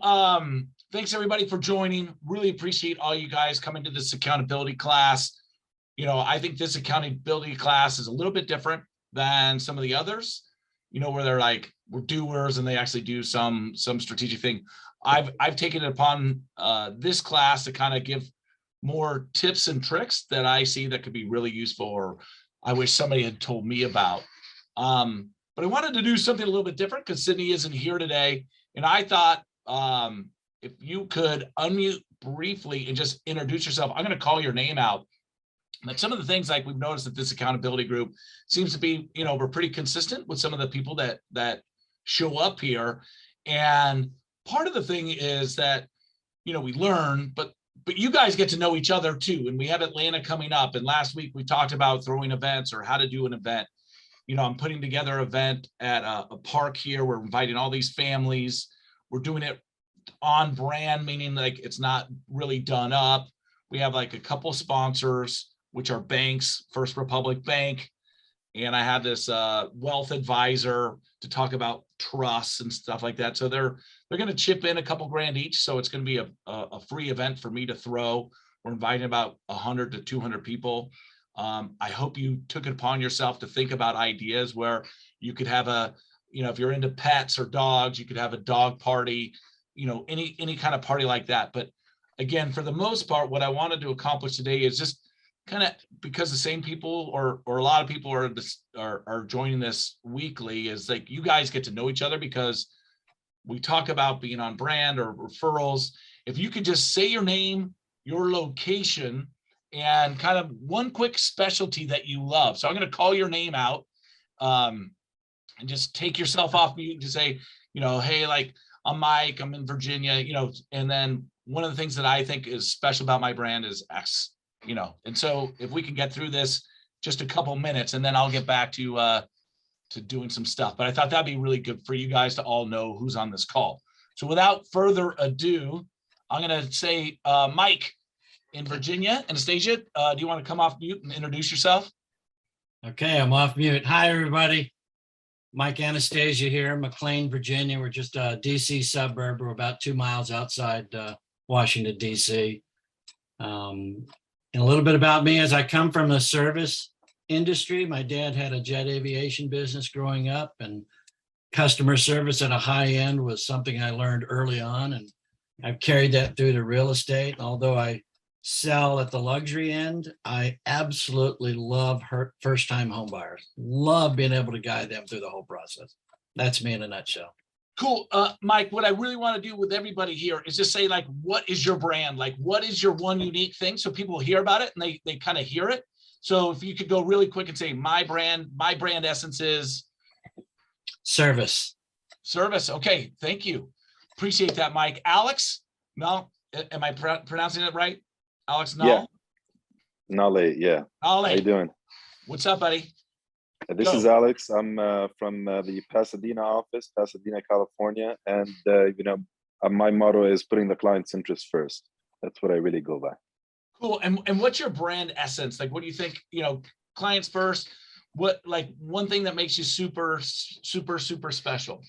So thanks everybody for joining. Really appreciate all you guys coming to this accountability class. You know, I think this accountability class is a little bit different than some of the others, you know, where they're like, we're doers and they actually do some strategic thing. I've taken it upon this class to kind of give more tips and tricks that I see that could be really useful, or I wish somebody had told me about. But I wanted to do something a little bit different because Sydney isn't here today. And I thought if you could unmute briefly and just introduce yourself. I'm going to call your name out. But some of the things like we've noticed that this accountability group seems to be, you know, we're pretty consistent with some of the people that show up here. And part of the thing is that, you know, we learn, but you guys get to know each other too. And we have Atlanta coming up. And last week we talked about throwing events or how to do an event. You know, I'm putting together an event at a park here. We're inviting all these families. We're doing it on brand, meaning like it's not really done up. We have like a couple sponsors, which are banks, First Republic Bank. And I have this wealth advisor to talk about trusts and stuff like that. So they're going to chip in a couple grand each. So it's going to be a free event for me to throw. We're inviting about 100 to 200 people. I hope you took it upon yourself to think about ideas where you could have a, you know, if you're into pets or dogs, you could have a dog party, you know, any kind of party like that. But again, for the most part, what I wanted to accomplish today is just kind of, because the same people or a lot of people are joining this weekly, is like you guys get to know each other because we talk about being on brand or referrals. If you could just say your name, your location, and kind of one quick specialty that you love. So I'm going to call your name out and just take yourself off mute to say, you know, hey, like I'm Mike, I'm in Virginia, you know, and then one of the things that I think is special about my brand is X. You know, and so if we can get through this just a couple minutes, and then I'll get back to doing some stuff. But I thought that'd be really good for you guys to all know who's on this call. So without further ado, I'm going to say, Mike in Virginia. Anastasia, do you want to come off mute and introduce yourself? Okay, I'm off mute. Hi, everybody. Mike Anastasia here, McLean, Virginia. We're just a DC suburb. We're about 2 miles outside Washington, DC. And a little bit about me, as I come from the service industry. My dad had a jet aviation business growing up, and customer service at a high end was something I learned early on. And I've carried that through to real estate. Although I sell at the luxury end, I absolutely love first-time home buyers. Love being able to guide them through the whole process. That's me in a nutshell. Cool. Mike, what I really want to do with everybody here is just say, like, what is your brand? Like, what is your one unique thing? So people hear about it and they kind of hear it. So if you could go really quick and say, my brand essence is service. Service. Okay. Thank you. Appreciate that, Mike. Alex, no, am I pronouncing it right? Alex, no? Yeah. Nale, yeah. Nale. How you doing? What's up, buddy? This is Alex. I'm from the Pasadena office, Pasadena, California. And, you know, my motto is putting the client's interest first. That's what I really go by. Cool. And what's your brand essence? Like, what do you think, you know, clients first? What, like, one thing that makes you super, super, super special?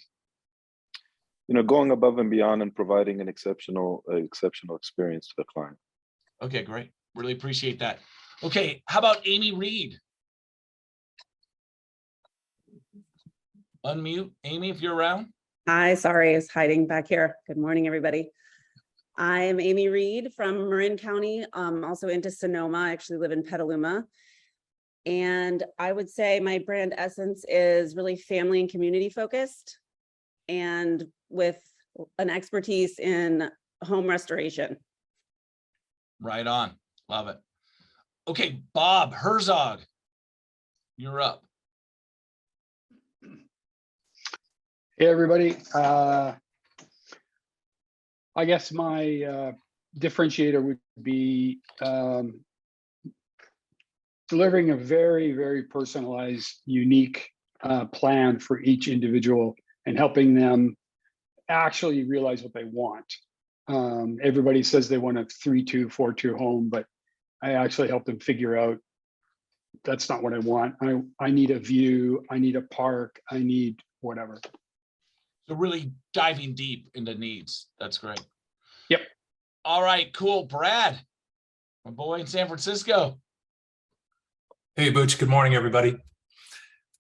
You know, going above and beyond and providing an exceptional experience to the client. Okay, great. Really appreciate that. Okay. How about Amy Reed? Unmute, Amy, if you're around. Hi, sorry, I was hiding back here. Good morning, everybody. I am Amy Reed from Marin County, also into Sonoma. I actually live in Petaluma. And I would say my brand essence is really family and community focused, and with an expertise in home restoration. Right on. Love it. Okay, Bob Herzog, you're up. Hey, everybody. I guess my differentiator would be delivering a very, very personalized, unique plan for each individual and helping them actually realize what they want. Everybody says they want a 3-2, 4-2 home, but I actually help them figure out that's not what I want. I need a view, I need a park, I need whatever. So really diving deep into needs. That's great. Yep. All right, cool. Brad, my boy in San Francisco. Hey, Butch. Good morning, everybody.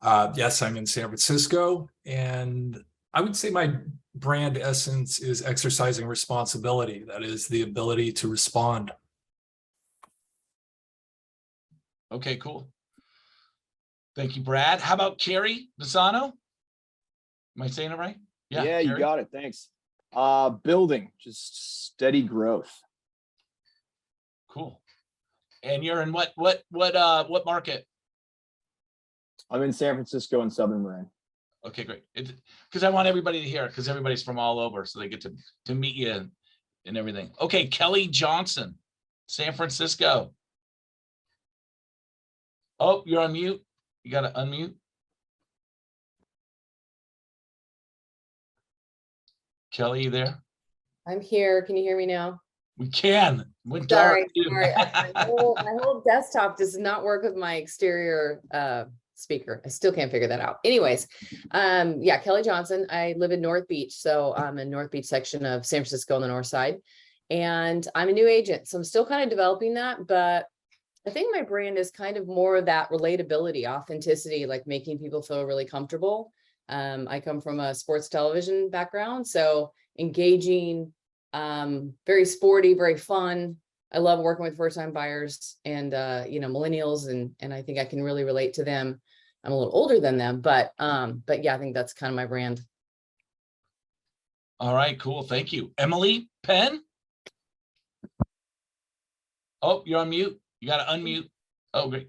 Yes, I'm in San Francisco, and I would say my brand essence is exercising responsibility. That is the ability to respond. Okay, cool. Thank you, Brad. How about Carrie Visano? Am I saying it right? Yeah, you Carrie? got it. Thanks. Building, just steady growth. Cool. And you're in what market? I'm in San Francisco and Southern Marin. Okay, great. Because I want everybody to hear it, because everybody's from all over, so they get to meet you and everything. Okay, Kelly Johnson, San Francisco. Oh, you're on mute. You got to unmute. Kelly, you there? I'm here. Can you hear me now? We can. Went dark. Sorry, too. sorry. My whole desktop does not work with my exterior speaker. I still can't figure that out. Anyways, yeah, Kelly Johnson. I live in North Beach, so I'm in North Beach section of San Francisco on the north side, and I'm a new agent, so I'm still kind of developing that. But I think my brand is kind of more of that relatability, authenticity, like making people feel really comfortable. I come from a sports television background, so engaging, very sporty, very fun. I love working with first-time buyers and millennials, and I think I can really relate to them. I'm a little older than them, but yeah, I think that's kind of my brand. All right, cool. Thank you. Emily Penn. Oh, you're on mute. You got to unmute. Oh, great.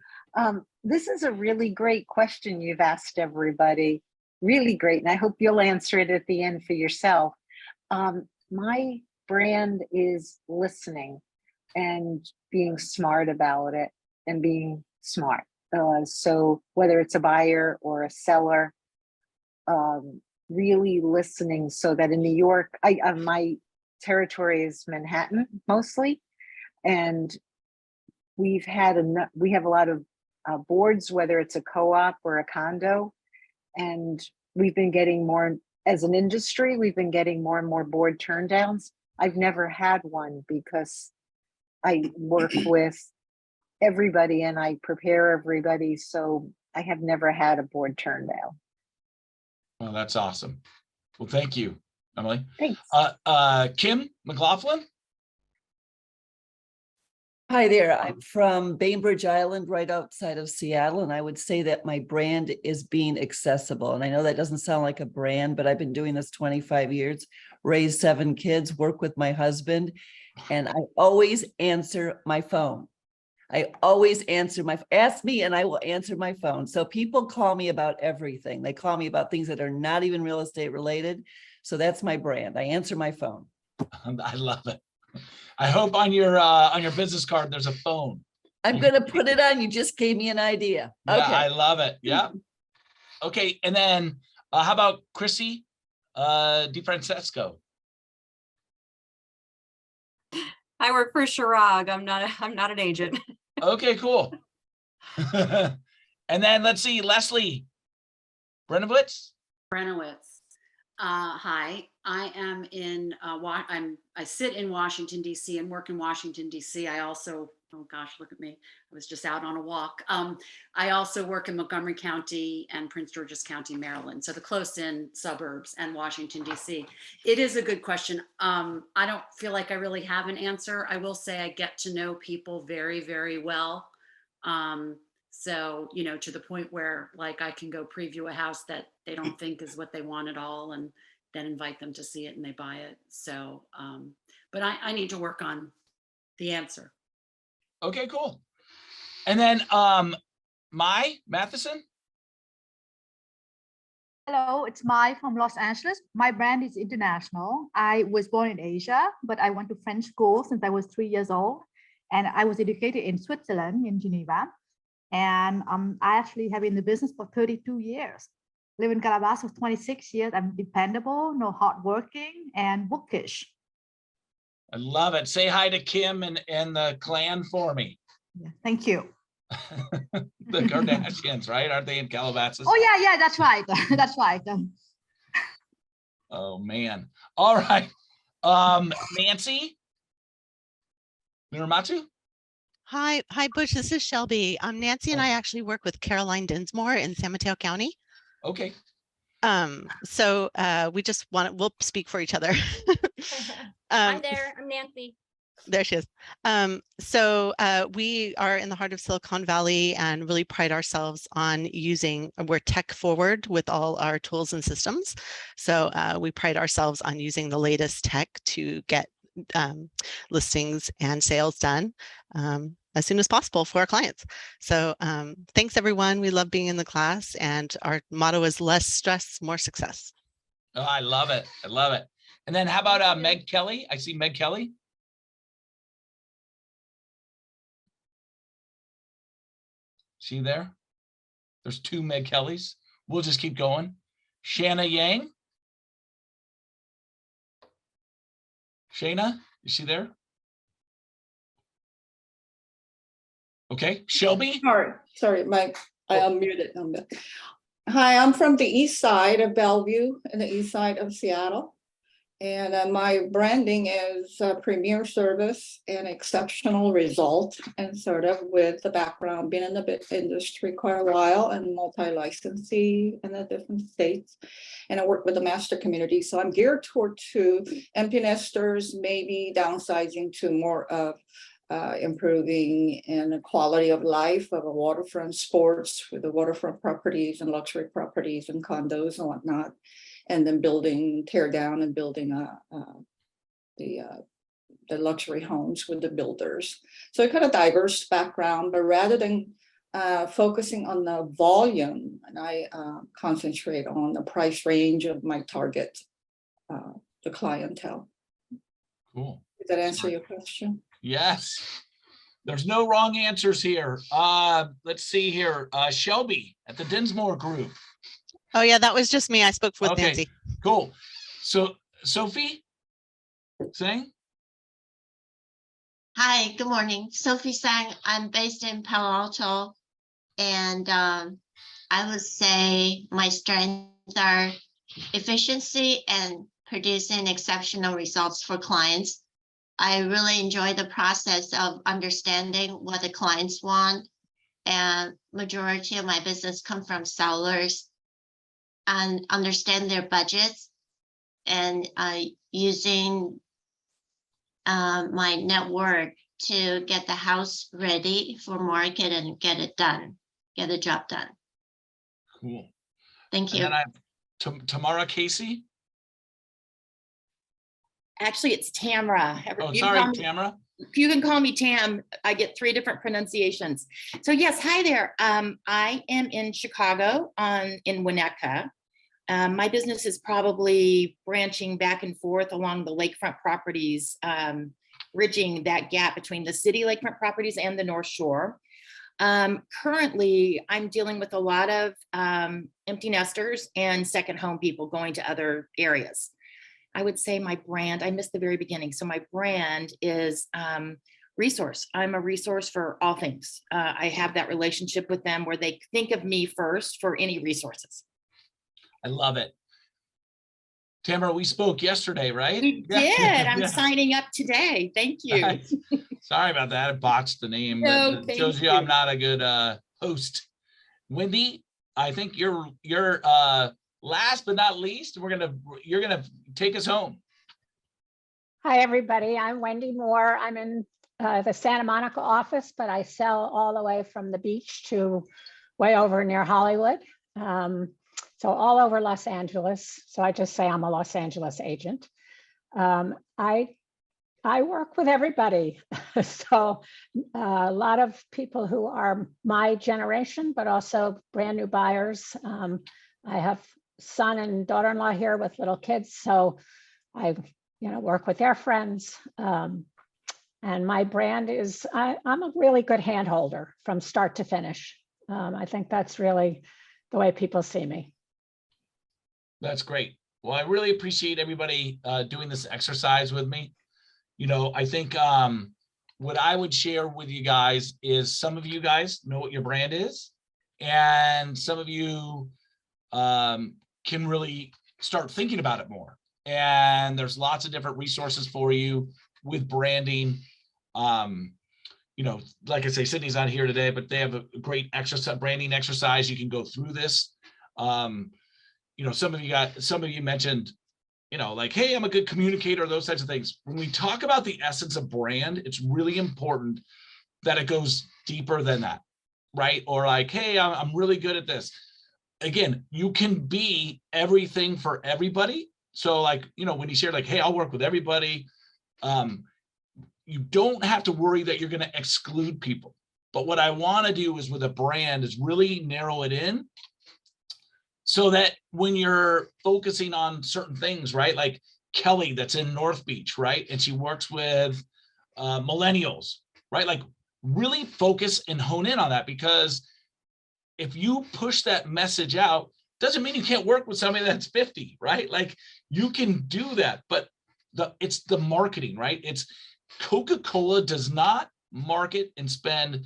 This is a really great question you've asked everybody. Really great. And I hope you'll answer it at the end for yourself. My brand is listening and being smart about it and being smart. So whether it's a buyer or a seller, really listening so that in New York, my territory is Manhattan mostly. And we have a lot of boards, whether it's a co-op or a condo. And we've been getting more, as an industry, we've been getting more and more board turndowns. I've never had one because I work with everybody and I prepare everybody. So I have never had a board turndown. Well, that's awesome. Well, thank you, Emily. Thanks. Kim McLaughlin. Hi there. I'm from Bainbridge Island, right outside of Seattle, and I would say that my brand is being accessible. And I know that doesn't sound like a brand, but I've been doing this 25 years, raised 7 kids, work with my husband, and I always answer my phone. I always answer ask me and I will answer my phone. So people call me about everything. They call me about things that are not even real estate related. So that's my brand. I answer my phone. I love it. I hope on your business card there's a phone. I'm going to put it on. You just gave me an idea. Yeah, Okay. I love it. Yeah. Okay, and then how about Chrissy DiFrancesco? I work for Chirag. I'm not an agent. Okay, cool. And then let's see, Leslie Brenowitz. Brenowitz. Hi, I am in I sit in Washington, D.C. and work in Washington, D.C. I also, oh gosh, look at me. I was just out on a walk. I also work in Montgomery County and Prince George's County, Maryland. So the close-in suburbs and Washington, D.C. It is a good question. I don't feel like I really have an answer. I will say I get to know people very, very well. So, to the point where like I can go preview a house that they don't think is what they want at all and then invite them to see it and they buy it. So, but I need to work on the answer. Okay, cool. And then Mai Matheson. Hello, it's Mai from Los Angeles. My brand is international. I was born in Asia, but I went to French school since I was 3 years old. And I was educated in Switzerland, in Geneva. And I actually have been in the business for 32 years. Live in Calabasas for 26 years. I'm dependable, hardworking, and bookish. I love it. Say hi to Kim and the clan for me. Yeah, thank you. The Kardashians, right? Aren't they in Calabasas? Oh, yeah, that's right. That's right. Oh, man. All right. Nancy Miramatsu? Hi, Butch. This is Shelby. Nancy and I actually work with Caroline Dinsmore in San Mateo County. Okay. So we just we'll speak for each other. Hi there, I'm Nancy. There she is. We are in the heart of Silicon Valley and really pride ourselves on we're tech forward with all our tools and systems. So we pride ourselves on using the latest tech to get listings and sales done as soon as possible for our clients. So thanks everyone. We love being in the class, and our motto is less stress, more success. Oh, I love it. I love it. And then how about Meg Kelly? I see Meg Kelly. See there? There's two Meg Kellys. We'll just keep going. Shanna Yang. Shayna, is she there? Okay, Shelby. Sorry, Mike, I unmuted. Hi, I'm from the east side of Bellevue and the east side of Seattle. And my branding is premier service and exceptional result, and sort of with the background being in the industry quite a while and multi-licensee in the different states. And I work with the master community. So I'm geared toward to empty nesters, maybe downsizing to more of improving in the quality of life of a waterfront sports with the waterfront properties and luxury properties and condos and whatnot. And then tear down and building the luxury homes with the builders. So a kind of diverse background, but rather than focusing on the volume, and I concentrate on the price range of my target, the clientele. Cool. Did that answer your question? Yes. There's no wrong answers here. Let's see here. Shelby at the Dinsmore Group. Oh yeah, that was just me. I spoke with Okay, Nancy. Cool. So Sophie, Sang? Hi, good morning. Sophie Sang. I'm based in Palo Alto, and I would say my strengths are efficiency and producing exceptional results for clients. I really enjoy the process of understanding what the clients want, and majority of my business come from sellers, and understand their budgets, and using my network to get the house ready for market and get it done, get the job done. Cool. Thank you. And then I have Tamara Casey. Actually, it's Tamara. Oh, sorry, Tamara. You can call me Tam. I get 3 different pronunciations. So yes, hi there. I am in Chicago in Winnetka. My business is probably branching back and forth along the lakefront properties, bridging that gap between the city lakefront properties and the North Shore. Currently, I'm dealing with a lot of empty nesters and second home people going to other areas. I would say my brand, I missed the very beginning. So my brand is resource. I'm a resource for all things. I have that relationship with them where they think of me first for any resources. I love it. Tamara, we spoke yesterday, right? We did. I'm signing up today. Thank you. Sorry about that. I botched the name. No, That shows you I'm not a good host. Wendy, I think you're last but not least. You're gonna take us home. Hi, everybody. I'm Wendy Moore. I'm in the Santa Monica office, but I sell all the way from the beach to way over near Hollywood. So all over Los Angeles. So I just say I'm a Los Angeles agent. I work with everybody. So a lot of people who are my generation, but also brand new buyers. I have son and daughter-in-law here with little kids. So I work with their friends. And my brand is, I'm a really good hand holder from start to finish. I think that's really the way people see me. That's great. Well, I really appreciate everybody doing this exercise with me. I think what I would share with you guys is some of you guys know what your brand is, and some of you can really start thinking about it more. And there's lots of different resources for you with branding. You know, like I say, Sydney's not here today, but they have a great exercise, branding exercise. You can go through this. You know, some of you mentioned, you know, like, hey, I'm a good communicator, those types of things. When we talk about the essence of brand, it's really important that it goes deeper than that, right? Or like, hey, I'm really good at this. Again, you can be everything for everybody. So like, you know, when you share like, hey, I'll work with everybody, you don't have to worry that you're going to exclude people. But what I want to do is with a brand is really narrow it in so that when you're focusing on certain things, right? Like Kelly that's in North Beach, right? And she works with millennials, right? Like really focus and hone in on that, because if you push that message out, doesn't mean you can't work with somebody that's 50, right? Like you can do that, but it's the marketing, right? It's Coca-Cola does not market and spend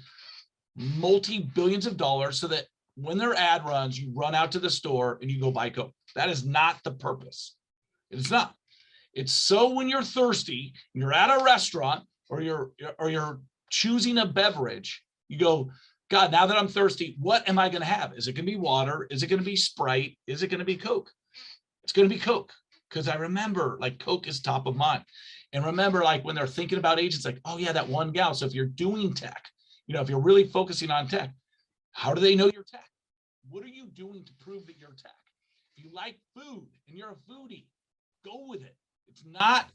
multi-billions of dollars so that when their ad runs, you run out to the store and you go buy Coke. That is not the purpose. It's not. It's so when you're thirsty, you're at a restaurant or you're choosing a beverage, you go, God, now that I'm thirsty, what am I going to have? Is it going to be water? Is it going to be Sprite? Is it going to be Coke? It's going to be Coke, because I remember like Coke is top of mind. And remember, like when they're thinking about agents, like, oh yeah, that one gal. So if you're doing tech, you know, if you're really focusing on tech, how do they know you're tech? What are you doing to prove that you're tech? If you like food and you're a foodie, go with it. It's not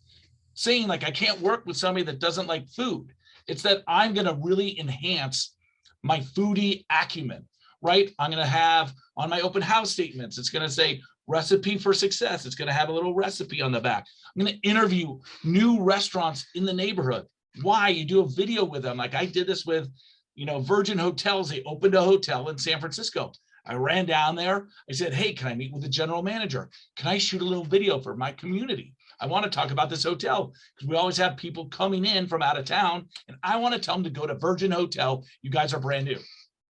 saying like I can't work with somebody that doesn't like food. It's that I'm going to really enhance my foodie acumen, right? I'm going to have on my open house statements, it's going to say recipe for success. It's going to have a little recipe on the back. I'm going to interview new restaurants in the neighborhood. Why? You do a video with them. Like I did this with, you know, Virgin Hotels. They opened a hotel in San Francisco. I ran down there. I said, hey, can I meet with the general manager? Can I shoot a little video for my community? I want to talk about this hotel because we always have people coming in from out of town, and I want to tell them to go to Virgin Hotel. You guys are brand new.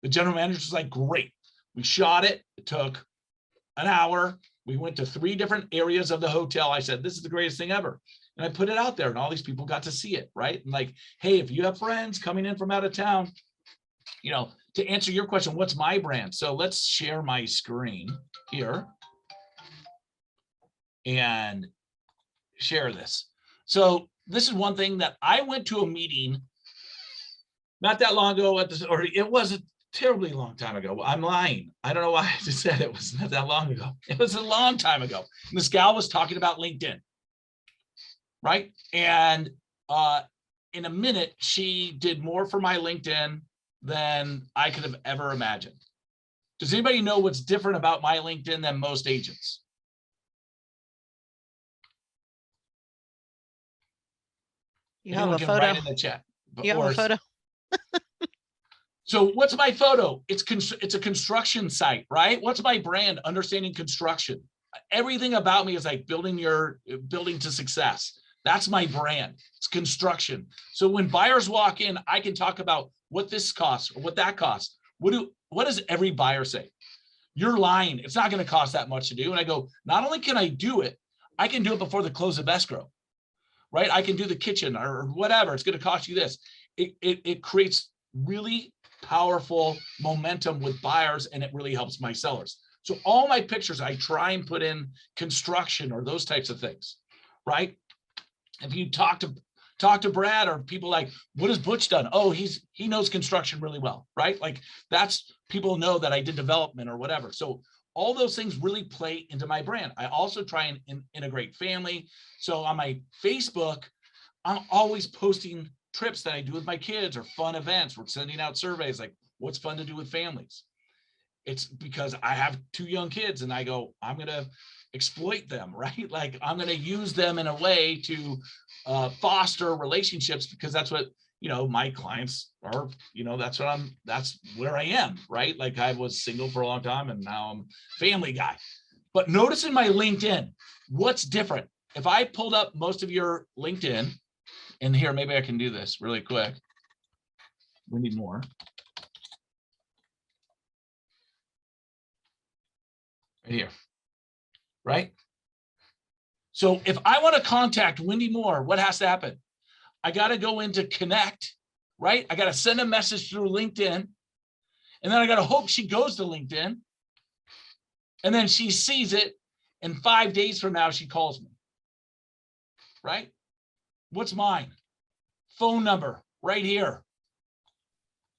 The general manager was like, great. We shot it. It took an hour. We went to 3 different areas of the hotel. I said, this is the greatest thing ever. And I put it out there and all these people got to see it, right? And like, hey, if you have friends coming in from out of town, you know, to answer your question, what's my brand? So let's share my screen here and share this. So this is one thing that I went to a meeting not that long ago at this, or it was a terribly long time ago. I'm lying. I don't know why I just said it was not that long ago. It was a long time ago. And this gal was talking about LinkedIn, right? And in a minute, she did more for my LinkedIn than I could have ever imagined. Does anybody know what's different about my LinkedIn than most agents? You have Anyone a can photo. write in the chat. You have a photo. So what's my photo? It's a construction site, right? What's my brand? Understanding construction. Everything about me is like building to success. That's my brand. It's construction. So when buyers walk in, I can talk about what this costs or what that costs. What does every buyer say? You're lying. It's not going to cost that much to do. And I go, not only can I do it, I can do it before the close of escrow, right? I can do the kitchen or whatever. It's going to cost you this. It creates really powerful momentum with buyers, and it really helps my sellers. So all my pictures, I try and put in construction or those types of things, right? If you talk to Brad or people like, what has Butch done? Oh, he knows construction really well, right? Like that's, people know that I did development or whatever. So all those things really play into my brand. I also try and integrate family. So on my Facebook, I'm always posting trips that I do with my kids or fun events. We're sending out surveys like what's fun to do with families. It's because I have 2 young kids and I go, I'm going to exploit them, right? Like I'm going to use them in a way to foster relationships, because that's what, you know, my clients are, you know, that's where I am, right? Like I was single for a long time and now I'm a family guy. But notice in my LinkedIn, what's different? If I pulled up most of your LinkedIn, and here, maybe I can do this really quick. We need more. Right here, right? So if I want to contact Wendy Moore, what has to happen? I got to go into connect, right? I got to send a message through LinkedIn. And then I got to hope she goes to LinkedIn. And then she sees it. And 5 days from now, she calls me, right? What's mine? Phone number right here.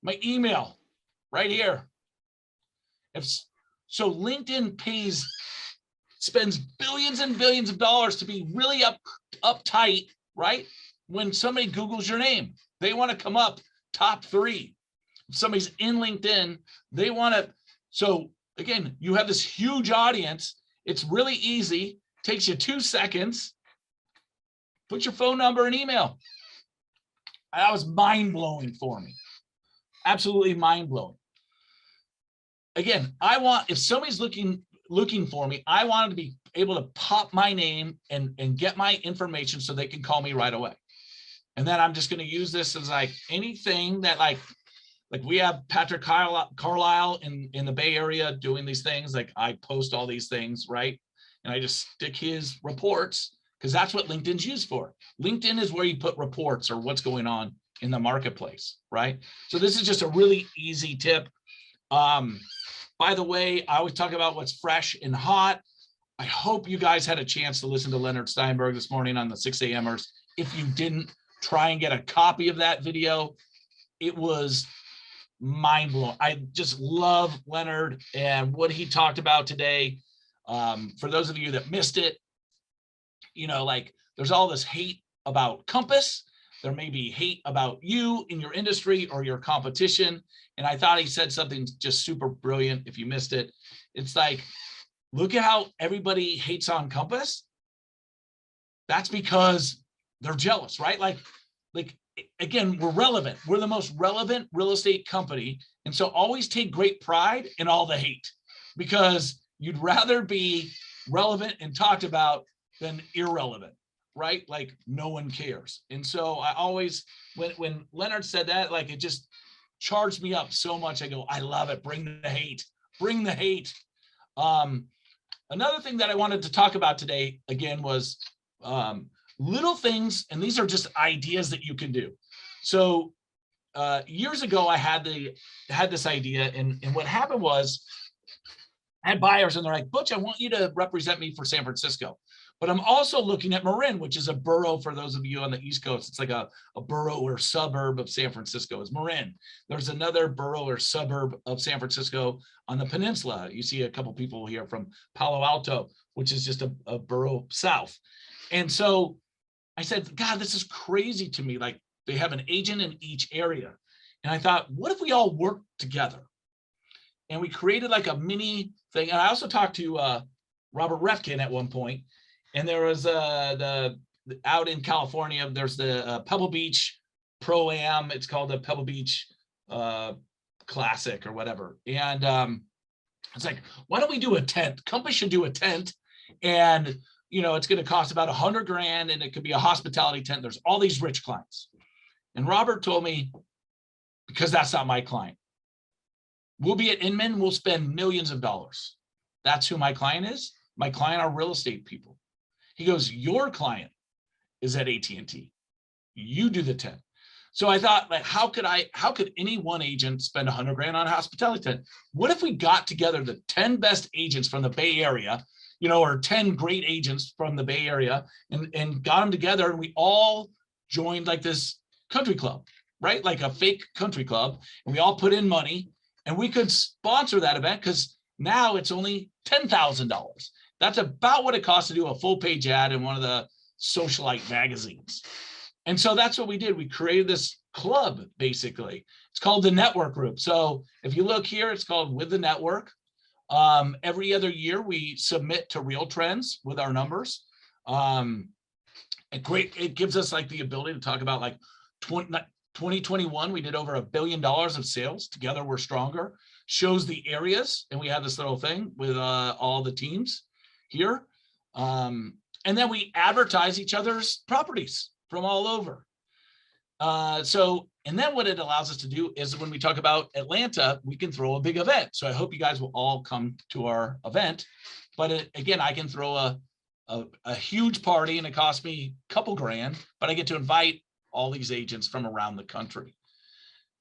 My email right here. So LinkedIn spends billions and billions of dollars to be really uptight, right? When somebody Googles your name, they want to come up top 3. If somebody's in LinkedIn, they want to. So again, you have this huge audience. It's really easy. Takes you 2 seconds. Put your phone number and email. That was mind-blowing for me. Absolutely mind-blowing. Again, if somebody's looking for me, I want to be able to pop my name and get my information so they can call me right away. And then I'm just going to use this as like anything that like we have Patrick Carlisle in the Bay Area doing these things. Like I post all these things, right? And I just stick his reports because that's what LinkedIn's used for. LinkedIn is where you put reports or what's going on in the marketplace, right? So this is just a really easy tip. By the way, I always talk about what's fresh and hot. I hope you guys had a chance to listen to Leonard Steinberg this morning on the 6 a.m.ers. If you didn't, try and get a copy of that video. It was mind-blowing. I just love Leonard and what he talked about today. For those of you that missed it, like there's all this hate about Compass. There may be hate about you in your industry or your competition. And I thought he said something just super brilliant. If you missed it, it's like, look at how everybody hates on Compass. That's because they're jealous, right? Like again, we're relevant. We're the most relevant real estate company. And so always take great pride in all the hate because you'd rather be relevant and talked about than irrelevant, right? Like no one cares. And so I always, when Leonard said that, like it just charged me up so much. I go, I love it. Bring the hate. Bring the hate. Another thing that I wanted to talk about today, again, was little things, and these are just ideas that you can do. So years ago, I had this idea, and what happened was I had buyers, and they're like, Butch, I want you to represent me for San Francisco. But I'm also looking at Marin, which is a borough for those of you on the East Coast. It's like a borough or suburb of San Francisco is Marin. There's another borough or suburb of San Francisco on the peninsula. You see a couple people here from Palo Alto, which is just a borough south. And so I said, God, this is crazy to me. Like they have an agent in each area. And I thought, what if we all work together? And we created like a mini thing. And I also talked to Robert Refkin at one point. And there was out in California, there's the Pebble Beach Pro-Am. It's called the Pebble Beach Classic or whatever. And it's like, why don't we do a tent? Compass should do a tent. And, it's going to cost about $100,000 and it could be a hospitality tent. There's all these rich clients. And Robert told me, because that's not my client. We'll be at Inman. We'll spend millions of dollars. That's who my client is. My client are real estate people. He goes, your client is at AT&T. You do the tent. So I thought, like, how could any one agent spend $100,000 on a hospitality tent? What if we got together the 10 best agents from the Bay Area, or 10 great agents from the Bay Area and got them together and we all joined like this country club, right? Like a fake country club. And we all put in money and we could sponsor that event because now it's only $10,000. That's about what it costs to do a full page ad in one of the socialite magazines. And so that's what we did. We created this club, basically. It's called the Network Group. So if you look here, it's called With the Network. Every other year, we submit to Real Trends with our numbers. It gives us like the ability to talk about like 2021, we did over $1 billion of sales. Together, we're stronger. Shows the areas. And we have this little thing with all the teams here. And then we advertise each other's properties from all over. And then what it allows us to do is when we talk about Atlanta, we can throw a big event. So I hope you guys will all come to our event. But again, I can throw a a huge party and it costs me a couple grand, but I get to invite all these agents from around the country.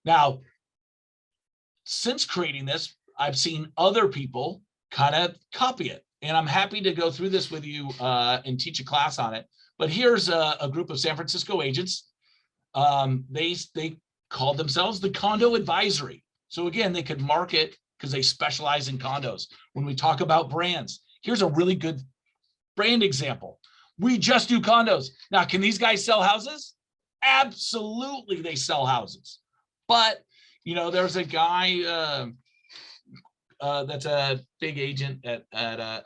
Now, since creating this, I've seen other people kind of copy it. And I'm happy to go through this with you and teach a class on it. But here's a group of San Francisco agents. They called themselves the Condo Advisory. So again, they could market because they specialize in condos. When we talk about brands, here's a really good brand example. We just do condos. Now, can these guys sell houses? Absolutely, they sell houses. But, you know, there's a guy that's a big agent at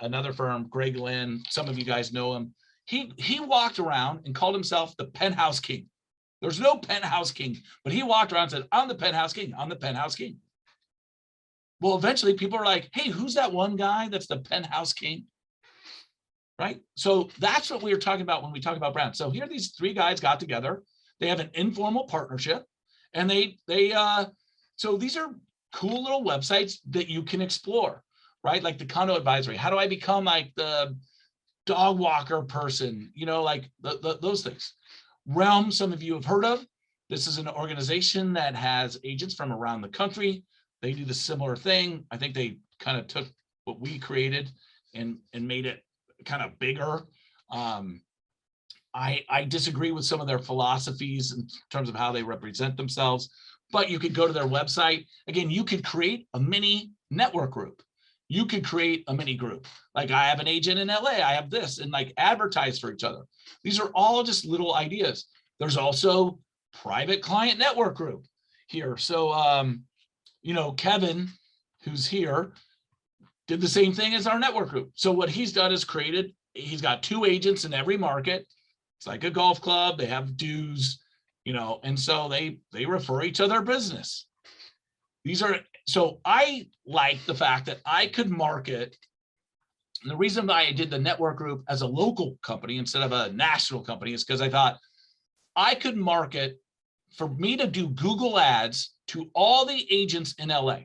another firm, Greg Lynn. Some of you guys know him. He walked around and called himself the Penthouse King. There's no Penthouse King, but he walked around and said, I'm the Penthouse King. I'm the Penthouse King. Well, eventually people are like, hey, who's that one guy that's the Penthouse King? Right? So that's what we were talking about when we talk about brands. So here these three guys got together. They have an informal partnership, and so these are cool little websites that you can explore, right? Like the Condo Advisory. How do I become like the dog walker person? You know, like those things. Realm, some of you have heard of. This is an organization that has agents from around the country. They do the similar thing. I think they kind of took what we created and made it kind of bigger. I disagree with some of their philosophies in terms of how they represent themselves, but you could go to their website. Again, you could create a mini network group. You could create a mini group. Like I have an agent in LA, I have this, and like advertise for each other. These are all just little ideas. There's also private client network group here. So, you know, Kevin, who's here, did the same thing as our network group. So what he's done is he's got 2 agents in every market. It's like a golf club. They have dues, you know, and so they refer each other business. So I like the fact that I could market. And the reason I did the network group as a local company instead of a national company is because I thought I could market for me to do Google ads to all the agents in LA,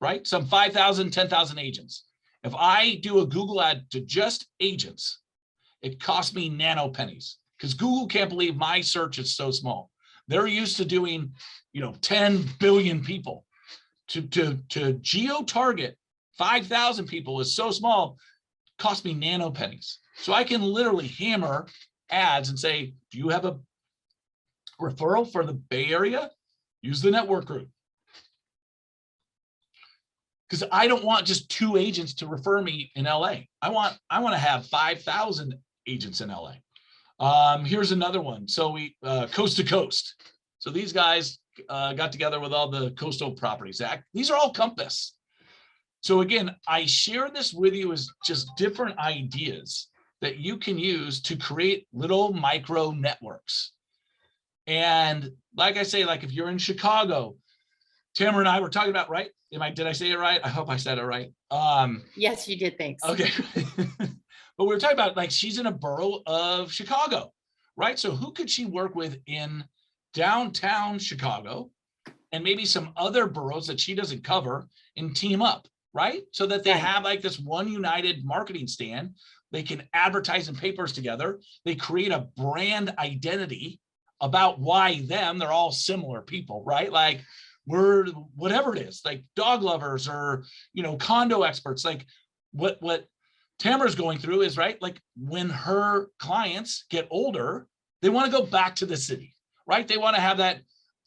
right? Some 5,000, 10,000 agents. If I do a Google ad to just agents, it costs me nano pennies because Google can't believe my search is so small. They're used to doing, you know, 10 billion people. To geo-target 5,000 people is so small, cost me nano pennies. So I can literally hammer ads and say, do you have a referral for the Bay Area? Use the network group. Because I don't want just 2 agents to refer me in LA. I want to have 5,000 agents in LA. Here's another one. So we coast to coast. So these guys got together with all the Coastal Properties Act. These are all Compass. So again, I share this with you as just different ideas that you can use to create little micro networks. And like I say, like if you're in Chicago, Tamara and I were talking about, right? Did I say it right? I hope I said it right. Yes, you did. Thanks. Okay. But we were talking about like she's in a borough of Chicago, right? So who could she work with in downtown Chicago and maybe some other boroughs that she doesn't cover and team up, right? So that they have like this one united marketing stand. They can advertise in papers together. They create a brand identity about why them. They're all similar people, right? Like we're whatever it is, like dog lovers or, you know, condo experts. Like what Tamara's going through is, right, like when her clients get older, they want to go back to the city, right? They want to have that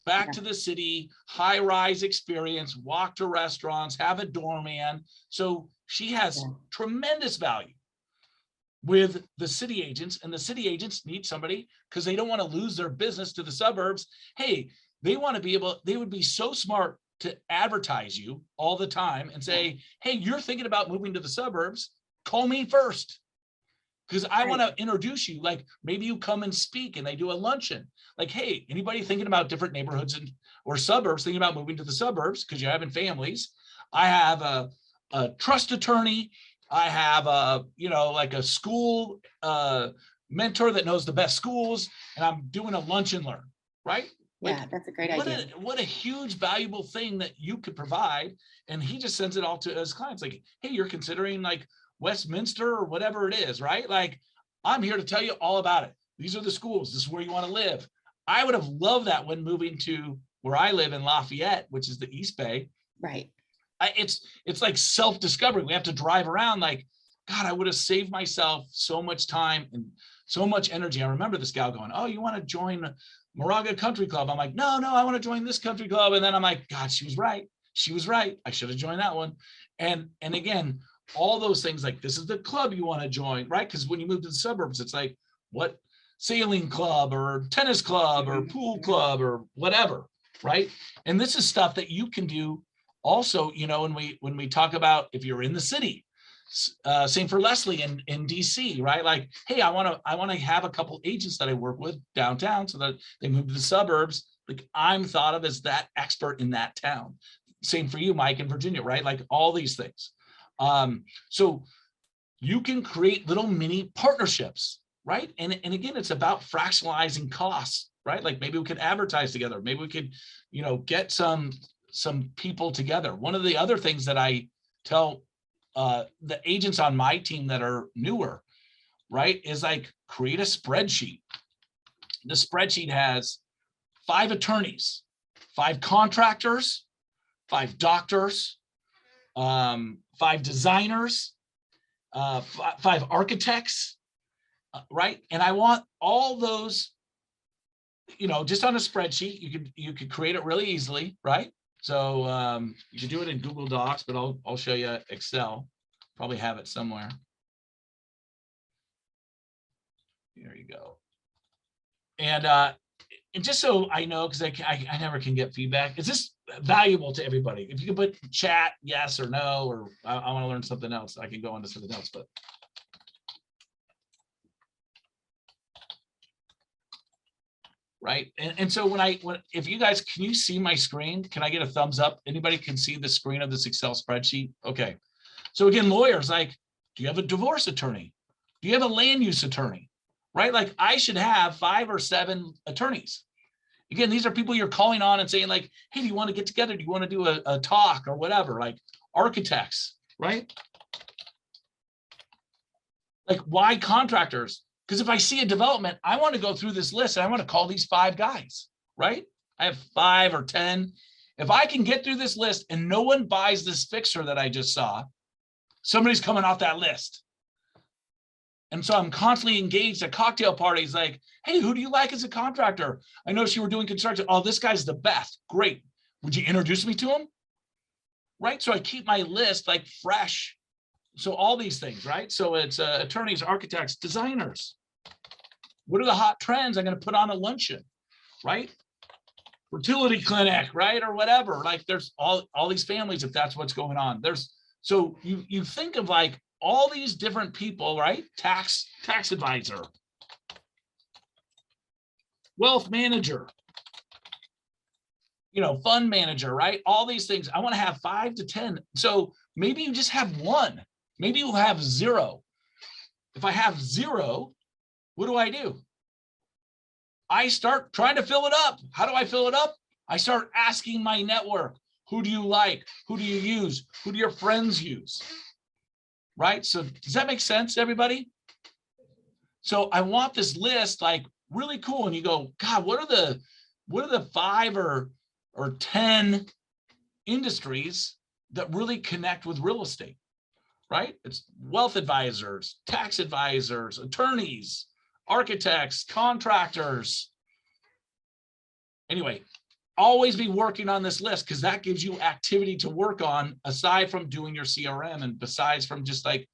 back to the city, high-rise experience, walk to restaurants, have a doorman. So she has tremendous value with the city agents, and the city agents need somebody because they don't want to lose their business to the suburbs. Hey, they want to be able, they would be so smart to advertise you all the time and say, hey, you're thinking about moving to the suburbs, call me first. Because I want to introduce you, like maybe you come and speak and they do a luncheon. Like, hey, anybody thinking about different neighborhoods or suburbs, thinking about moving to the suburbs because you're having families. I have a trust attorney. I have a, you know, like a school mentor that knows the best schools, and I'm doing a lunch and learn, right? Yeah, Like, that's a great idea. What a huge valuable thing that you could provide. And he just sends it all to his clients. Like, hey, you're considering like Westminster or whatever it is, right? Like, I'm here to tell you all about it. These are the schools. This is where you want to live. I would have loved that when moving to where I live in Lafayette, which is the East Bay. Right. It's like self-discovery. We have to drive around like, God, I would have saved myself so much time and so much energy. I remember this gal going, oh, you want to join Moraga Country Club? I'm like, no, I want to join this country club. And then I'm like, God, she was right. She was right. I should have joined that one. And again, all those things, like, this is the club you want to join, right? Because when you move to the suburbs, it's like, what sailing club or tennis club or pool club or whatever, right? And this is stuff that you can do also, you know, when we talk about if you're in the city, same for Leslie in DC, right? Like, hey, I want to have a couple agents that I work with downtown so that they move to the suburbs. Like, I'm thought of as that expert in that town. Same for you, Mike, in Virginia, right? Like, all these things. So you can create little mini partnerships, right? And again, it's about fractionalizing costs, right? Like, maybe we could advertise together. Maybe we could, you know, get some people together. One of the other things that I tell the agents on my team that are newer, right, is like, create a spreadsheet. The spreadsheet has 5 attorneys, 5 contractors, 5 doctors, 5 designers, 5 architects, right? And I want all those, you know, just on a spreadsheet. You could create it really easily, right? So you can do it in Google Docs, but I'll show you Excel. Probably have it somewhere. There you go. And just so I know, because I never can get feedback, is this valuable to everybody? If you can put chat yes or no, or I want to learn something else, I can go on to something else. But right. And so if you guys, can you see my screen? Can I get a thumbs up? Anybody can see the screen of this Excel spreadsheet? Okay. So again, lawyers, like, do you have a divorce attorney? Do you have a land use attorney? Right? Like, I should have 5 or 7 attorneys. Again, these are people you're calling on and saying like, hey, do you want to get together? Do you want to do a talk or whatever? Like, architects, right? Like, why contractors? Because if I see a development, I want to go through this list and I want to call these 5 guys, right? I have 5 or 10. If I can get through this list and no one buys this fixer that I just saw, somebody's coming off that list. And so I'm constantly engaged at cocktail parties like, hey, who do you like as a contractor? I noticed you were doing construction. Oh, this guy's the best. Great. Would you introduce me to him? Right. So I keep my list like fresh. So all these things, right? So it's attorneys, architects, designers. What are the hot trends? I'm going to put on a luncheon, right? Fertility clinic, right? Or whatever. Like, there's all these families, if that's what's going on. So you think of like all these different people, right? Tax advisor, wealth manager, you know, fund manager, right? All these things. I want to have 5 to 10. So maybe you just have 1. Maybe you'll have 0. If I have 0, what do? I start trying to fill it up. How do I fill it up? I start asking my network. Who do you like? Who do you use? Who do your friends use? Right? So does that make sense, everybody? So I want this list like really cool. And you go, God, what are the 5 or 10 industries that really connect with real estate? Right? It's wealth advisors, tax advisors, attorneys, architects, contractors. Anyway, always be working on this list, because that gives you activity to work on aside from doing your CRM and besides from just like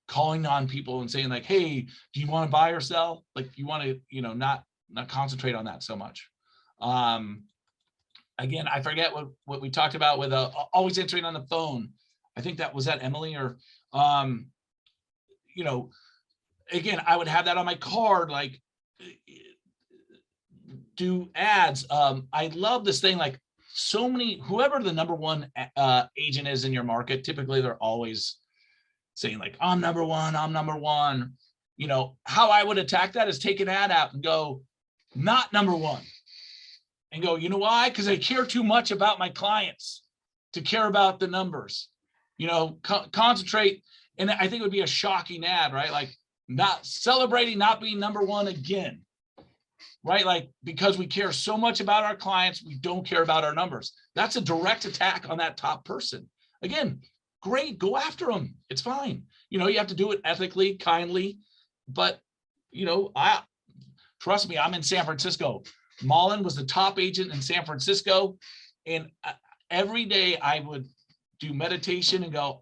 calling on people and saying like, hey, do you want to buy or sell? Like, you want to, you know, not concentrate on that so much. Again, I forget what we talked about with always answering on the phone. I think that was Emily, or, you know, again, I would have that on my card, like do ads. I love this thing, like so many, whoever the number 1 agent is in your market, typically they're always saying like, I'm number 1, I'm number 1. You know, how I would attack that is take an ad out and go, not number 1. And go, you know why? Because I care too much about my clients to care about the numbers. You know, concentrate And I think it would be a shocking ad, right? Like not celebrating, not being #1 again, right? Like, because we care so much about our clients, we don't care about our numbers. That's a direct attack on that top person. Again, great, go after them. It's fine. You know, you have to do it ethically, kindly, but you know, trust me, I'm in San Francisco. Mullen was the top agent in San Francisco. And every day I would do meditation and go,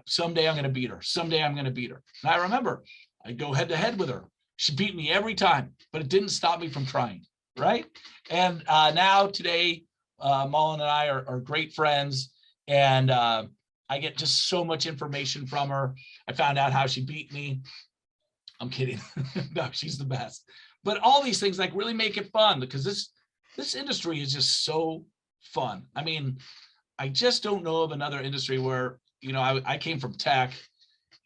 someday I'm going to beat her. Someday I'm going to beat her. And I remember I'd go head to head with her. She beat me every time, but it didn't stop me from trying. Right. And now today, Mullen and I are great friends. And I get just so much information from her. I found out how she beat me. I'm kidding. No, she's the best. But all these things like really make it fun, because this industry is just so fun. I mean, I just don't know of another industry where, you know, I came from tech,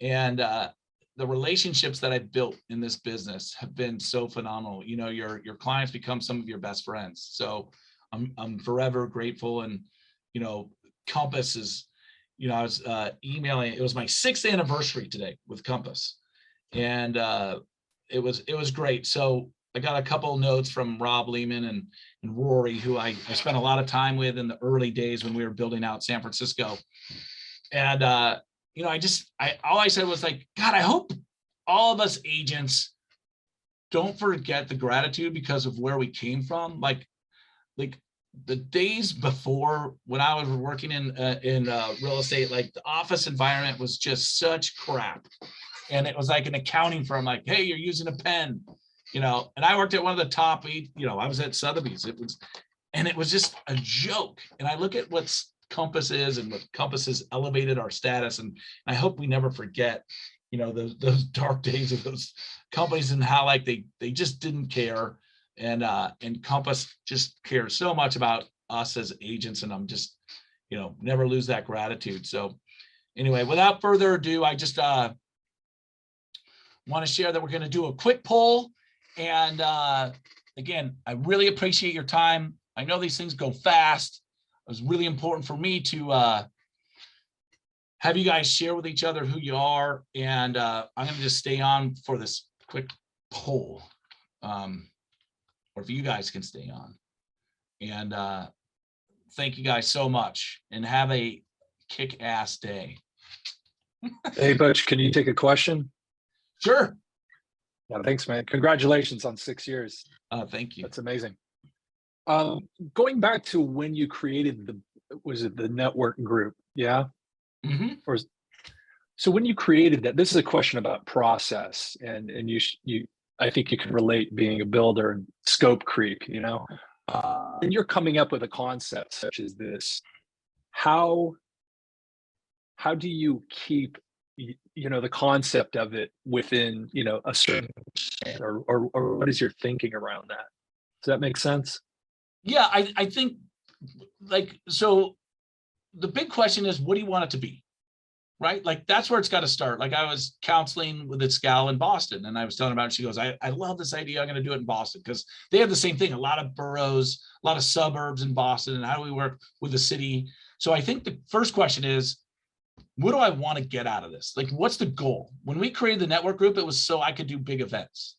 and the relationships that I built in this business have been so phenomenal. You know, your clients become some of your best friends. So I'm forever grateful. And, you know, Compass is, you know, I was emailing, it was my 6th anniversary today with Compass. And it was great. So I got a couple of notes from Rob Lehman and Rory, who I spent a lot of time with in the early days when we were building out San Francisco. And, you know, all I said was like, God, I hope all of us agents don't forget the gratitude because of where we came from. Like the days before, when I was working in real estate, like the office environment was just such crap. And it was like an accounting firm, like, hey, you're using a pen, you know. And I worked at one of the top 8, you know, I was at Sotheby's. It was just a joke. And I look at what Compass is and what Compass has elevated our status. And I hope we never forget, you know, those dark days of those companies and how like they just didn't care. And Compass just cares so much about us as agents. And I'm just, you know, never lose that gratitude. So anyway, without further ado, I just want to share that we're going to do a quick poll. And again, I really appreciate your time. I know these things go fast. It was really important for me to have you guys share with each other who you are. And I'm going to just stay on for this quick poll. Or if you guys can stay on. And thank you guys so much, and have a kick-ass day. Hey, Butch, can you take a question? Sure. Yeah, thanks, man. Congratulations on 6 years. Thank you. That's amazing. Going back to when you created the network group? Yeah. Mm-hmm. So when you created that, this is a question about process, and you I think you can relate being a builder and scope creep, you know, and you're coming up with a concept such as this. How do you keep, you know, the concept of it within, you know, a certain, or what is your thinking around that? Does that make sense? Yeah, I think like, so the big question is, what do you want it to be? Right? Like, that's where it's got to start. Like, I was counseling with this gal in Boston, and I was telling her about it. She goes, I love this idea. I'm going to do it in Boston, because they have the same thing. A lot of boroughs, a lot of suburbs in Boston. And how do we work with the city? So I think the first question is, what do I want to get out of this? Like, what's the goal? When we created the network group, it was so I could do big events,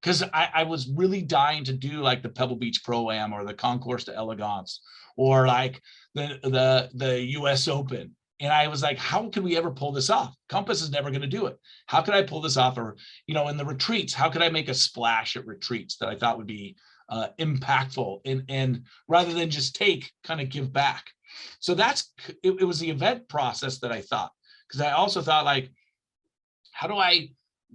because I was really dying to do like the Pebble Beach Pro-Am or the Concours d'Elegance or like the US Open. And I was like, how could we ever pull this off? Compass is never going to do it. How could I pull this off? Or, you know, in the retreats, how could I make a splash at retreats that I thought would be impactful, and rather than just take, kind of give back. So it was the event process that I thought, because I also thought, like, how do I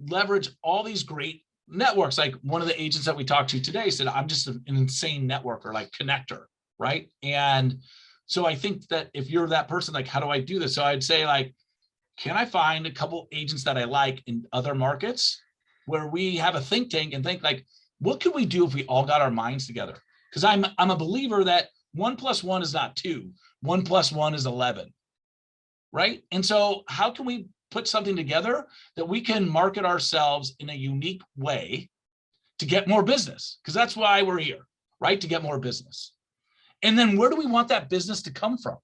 leverage all these great networks? Like one of the agents that we talked to today said, I'm just an insane networker, like connector, right? And so I think that if you're that person, like, how do I do this? So I'd say, like, can I find a couple agents that I like in other markets where we have a think tank and think, like, what could we do if we all got our minds together? Because I'm a believer that 1 + 1 is not 2. 1 + 1 is 11, right? And so how can we put something together that we can market ourselves in a unique way to get more business? Because that's why we're here, right? To get more business. And then where do we want that business to come from?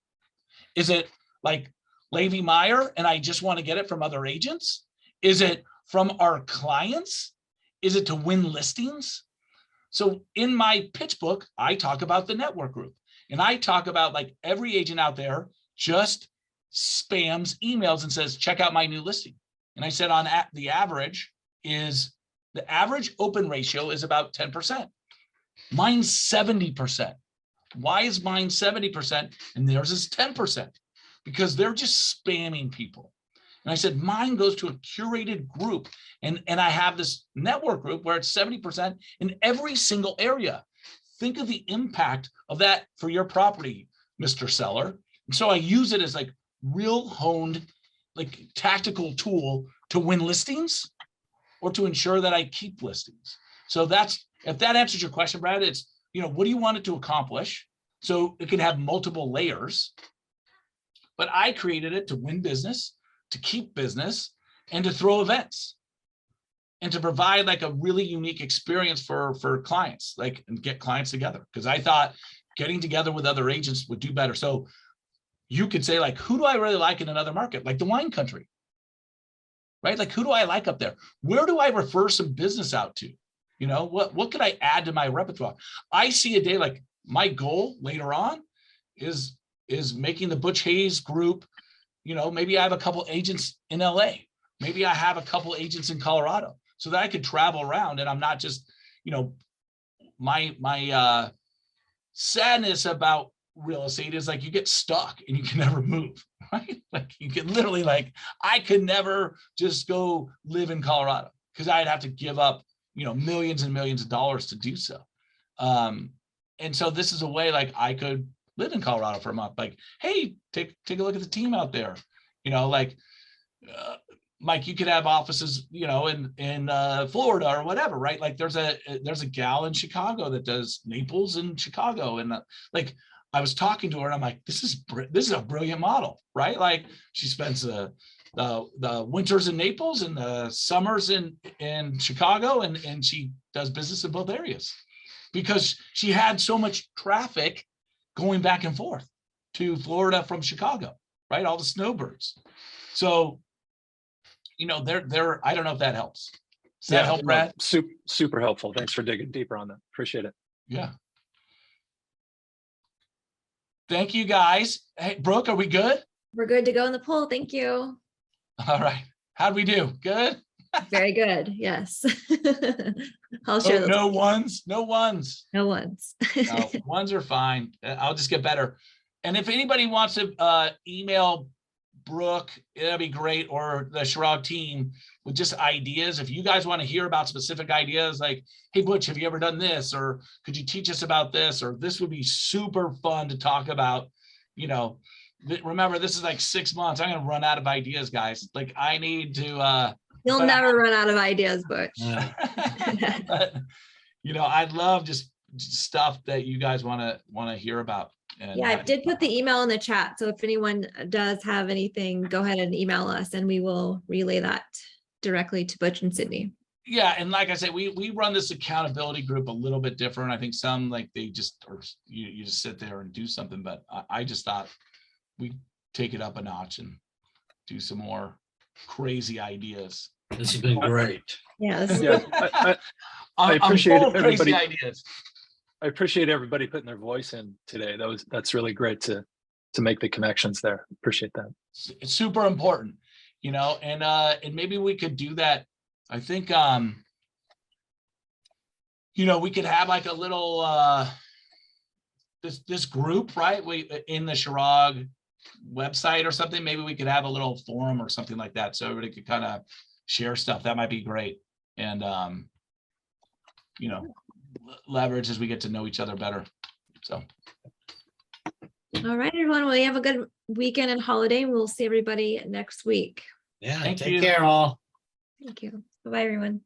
Is it like Levy Meyer and I just want to get it from other agents? Is it from our clients? Is it to win listings? So in my pitch book, I talk about the network group, and I talk about like every agent out there just spams emails and says, check out my new listing. And I said on the average open ratio is about 10%. Mine's 70%. Why is mine 70% and theirs is 10%? Because they're just spamming people. And I said, mine goes to a curated group. And I have this network group where it's 70% in every single area. Think of the impact of that for your property, Mr. Seller. And so I use it as like real honed, like tactical tool to win listings or to ensure that I keep listings. So that's, if that answers your question, Brad, it's, what do you want it to accomplish? So it can have multiple layers, but I created it to win business, to keep business, and to throw events, and to provide like a really unique experience for clients, like, and get clients together. Because I thought getting together with other agents would do better. So you could say like, who do I really like in another market? Like the wine country, right? Like, who do I like up there? Where do I refer some business out to? What could I add to my repertoire? I see a day like my goal later on is making the Butch Haze group. Maybe I have a couple agents in LA. Maybe I have a couple agents in Colorado so that I could travel around and I'm not just, my sadness about real estate is like you get stuck and you can never move, right? Like you can literally I could never just go live in Colorado because I'd have to give up, millions and millions of dollars to do so. And so this is a way like I could live in Colorado for a month. Like, hey, take a look at the team out there. Mike, you could have offices, in Florida or whatever, right? Like there's a gal in Chicago that does Naples and Chicago. And I was talking to her and I'm like, this is a brilliant model, right? Like she spends the winters in Naples and the summers in Chicago, and she does business in both areas because she had so much traffic going back and forth to Florida from Chicago, right? All the snowbirds. So, I don't know if that helps. Does that help, Brad? Super helpful. Thanks for digging deeper on that. Appreciate it. Yeah. Thank you, guys. Hey, Brooke, are we good? We're good to go in the poll. Thank you. All right. How'd we do? Good? Very good. Yes. I'll share those. No ones. No ones. No ones. No, ones are fine. I'll just get better. And if anybody wants to email Brooke, that'd be great, or the Chirag team with just ideas. If you guys want to hear about specific ideas like, hey, Butch, have you ever done this? Or could you teach us about this? Or this would be super fun to talk about. Remember, this is like 6 months. I'm going to run out of ideas, guys. Like I need to. You'll never run out of ideas, Butch. But, I'd love just stuff that you guys want to hear about. And, yeah, I did put the email in the chat. So if anyone does have anything, go ahead and email us and we will relay that directly to Butch and Sydney. Yeah. And like I said, we run this accountability group a little bit different. I think some they just, or you just sit there and do something, but I just thought we take it up a notch and do some more crazy ideas. This has been great. Yeah. I appreciate everybody. Ideas. I appreciate everybody putting their voice in today. That's really great to make the connections there. Appreciate that. It's super important, and maybe we could do that. I think we could have like a little this group, right? In the Chirag website or something. Maybe we could have a little forum or something like that, so everybody could kind of share stuff. That might be great, and leverage as we get to know each other better. So all right, everyone. Well, you have a good weekend and holiday. We'll see everybody next week. Yeah, Thank take you. care all. Thank you. Bye-bye, everyone.